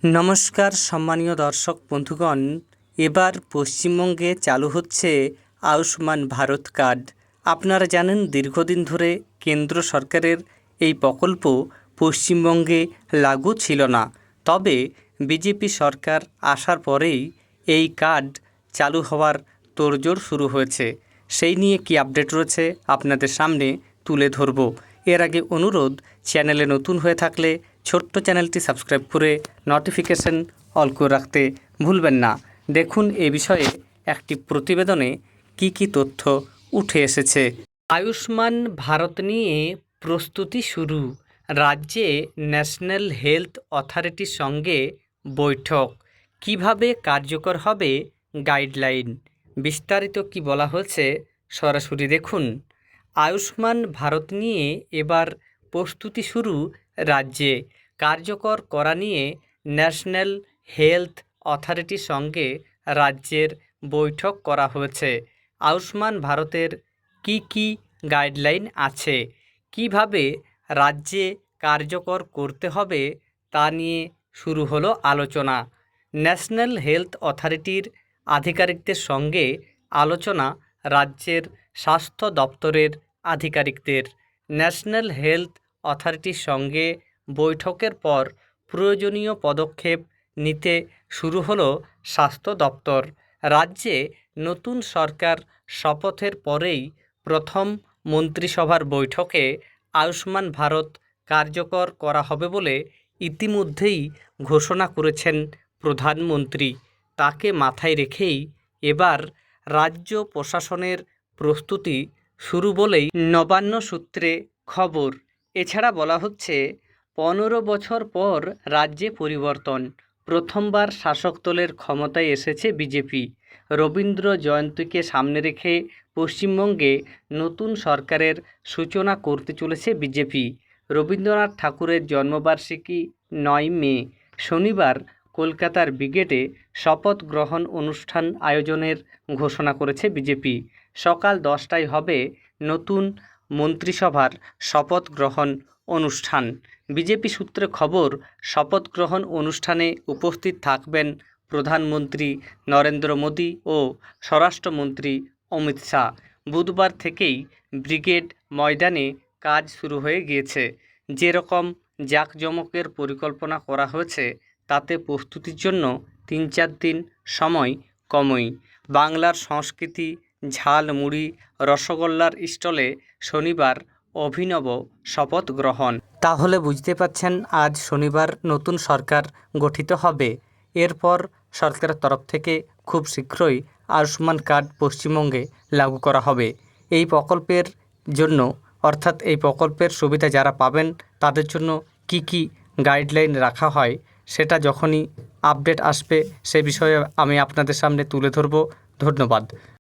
নমস্কার সম্মানীয় দর্শক বন্ধুগণ, এবার পশ্চিমবঙ্গে চালু হচ্ছে আয়ুষ্মান ভারত কার্ড। আপনারা জানেন দীর্ঘদিন ধরে কেন্দ্র সরকারের এই প্রকল্প পশ্চিমবঙ্গে লাগু ছিল না। তবে বিজেপি সরকার আসার পরেই এই কার্ড চালু হওয়ার তোড়জোড় শুরু হয়েছে। সেই নিয়ে কি আপডেট রয়েছে আপনাদের সামনে তুলে ধরব। এর আগে অনুরোধ, চ্যানেলে নতুন হয়ে থাকলে ছোট্ট চ্যানেলটি সাবস্ক্রাইব করে নোটিফিকেশন অল করে রাখতে ভুলবেন না। দেখুন এ বিষয়ে একটি প্রতিবেদনে কি তথ্য উঠে এসেছে। আয়ুষ্মান ভারত নিয়ে প্রস্তুতি শুরু, রাজ্যে ন্যাশনাল হেলথ অথরিটির সঙ্গে বৈঠক, কিভাবে কার্যকর হবে গাইডলাইন, বিস্তারিত কি বলা হয়েছে সরাসরি দেখুন। আয়ুষ্মান ভারত নিয়ে এবার প্রস্তুতি শুরু রাজ্যে, কার্যকর করা নিয়ে ন্যাশনাল হেলথ অথরিটির সঙ্গে রাজ্যের বৈঠক করা হয়েছে। আয়ুষ্মান ভারতের কি গাইডলাইন আছে, কিভাবে রাজ্যে কার্যকর করতে হবে তা নিয়ে শুরু হলো আলোচনা। ন্যাশনাল হেলথ অথরিটির আধিকারিকদের সঙ্গে আলোচনা রাজ্যের স্বাস্থ্য দপ্তরের আধিকারিকদের। ন্যাশনাল হেলথ অথরিটির সঙ্গে বৈঠকের পর প্রয়োজনীয় পদক্ষেপ নিতে শুরু হলো স্বাস্থ্য দপ্তর। রাজ্যে নতুন সরকার শপথের পরেই প্রথম মন্ত্রিসভার বৈঠকে আয়ুষ্মান ভারত কার্যকর করা হবে বলে ইতিমধ্যেই ঘোষণা করেছেন প্রধানমন্ত্রী। তাকে মাথায় রেখেই এবার রাজ্য প্রশাসনের প্রস্তুতি শুরু বলেই নবান্ন সূত্রে খবর। এছাড়া বলা হচ্ছে 15 বছর পর রাজ্যে পরিবর্তন, প্রথমবার শাসক দলের ক্ষমতায় এসেছে বিজেপি। রবীন্দ্র জয়ন্তীকে সামনে রেখে পশ্চিমবঙ্গে নতুন সরকারের সূচনা করতে চলেছে বিজেপি। রবীন্দ্রনাথ ঠাকুরের জন্মবার্ষিকী 9 মে শনিবার কলকাতার ব্রিগেডে শপথ গ্রহণ অনুষ্ঠান আয়োজনের ঘোষণা করেছে বিজেপি। সকাল 10টায় হবে নতুন মন্ত্রিসভার শপথ গ্রহণ অনুষ্ঠান। বিজেপি সূত্রে খবর, শপথ গ্রহণ অনুষ্ঠানে উপস্থিত থাকবেন প্রধানমন্ত্রী নরেন্দ্র মোদী ও স্বরাষ্ট্রমন্ত্রী অমিত শাহ। বুধবার থেকেই ব্রিগেড ময়দানে কাজ শুরু হয়ে গিয়েছে। যেরকম জাঁকজমকের পরিকল্পনা করা হয়েছে তাতে প্রস্তুতির জন্য 3-4 দিন সময় কমই। বাংলার সংস্কৃতি, ঝাল মুড়ি, রসগোল্লার স্টলে শনিবার অভিনব শপথ গ্রহণ। তাহলে বুঝতে পারছেন, আজ শনিবার নতুন সরকার গঠিত হবে। এরপর সরকারের তরফ থেকে খুব শীঘ্রই আয়ুষ্মান কার্ড পশ্চিমবঙ্গে লাগু করা হবে। এই প্রকল্পের জন্য, অর্থাৎ এই প্রকল্পের সুবিধা যারা পাবেন তাদের জন্য কি গাইডলাইন রাখা হয়, সেটা যখনই আপডেট আসবে সে বিষয়ে আমি আপনাদের সামনে তুলে ধরব। ধন্যবাদ।